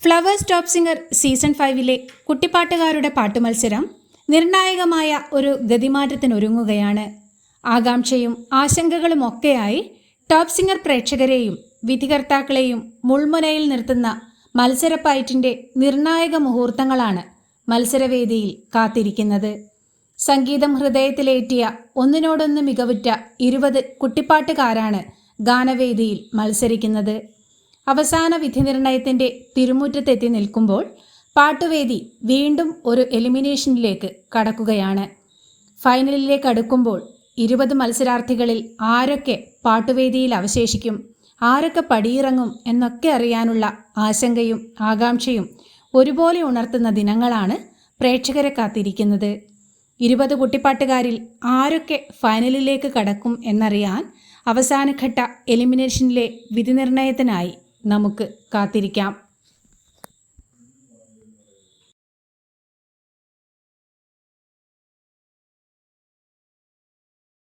Flowers top singer season 5 കുട്ടിപ്പാട്ടുകാരുടെ പാട്ടുമത്സരം നിർണായകമായ ഒരു ഗതിമാറ്റത്തിനൊരുങ്ങുകയാണ്. ആകാംക്ഷയും ആശങ്കകളുമൊക്കെയായി top singer പ്രേക്ഷകരെയും വിധികർത്താക്കളെയും മുൾമുനയിൽ നിർത്തുന്ന മത്സരപ്പയറ്റിൻ്റെ നിർണായക മുഹൂർത്തങ്ങളാണ് മത്സരവേദിയിൽ കാത്തിരിക്കുന്നത്. സംഗീതം ഹൃദയത്തിലേറ്റിയ ഒന്നിനോടൊന്ന് മികവുറ്റ 20 കുട്ടിപ്പാട്ടുകാരാണ് ഗാനവേദിയിൽ മത്സരിക്കുന്നത്. അവസാന വിധി നിർണയത്തിൻ്റെ തിരുമുറ്റത്തെത്തി നിൽക്കുമ്പോൾ പാട്ടുവേദി വീണ്ടും ഒരു എലിമിനേഷനിലേക്ക് കടക്കുകയാണ്. ഫൈനലിലേക്ക് അടുക്കുമ്പോൾ 20 മത്സരാർത്ഥികളിൽ ആരൊക്കെ പാട്ടുവേദിയിൽ അവശേഷിക്കും, ആരൊക്കെ പടിയിറങ്ങും എന്നൊക്കെ അറിയാനുള്ള ആശങ്കയും ആകാംക്ഷയും ഒരുപോലെ ഉണർത്തുന്ന ദിനങ്ങളാണ് പ്രേക്ഷകരെ കാത്തിരിക്കുന്നത്. 20 കുട്ടിപ്പാട്ടുകാരിൽ ആരൊക്കെ ഫൈനലിലേക്ക് കടക്കും എന്നറിയാൻ അവസാനഘട്ട എലിമിനേഷനിലെ വിധി നിർണയത്തിനായി നമുക്ക് കാത്തിരിക്കാം.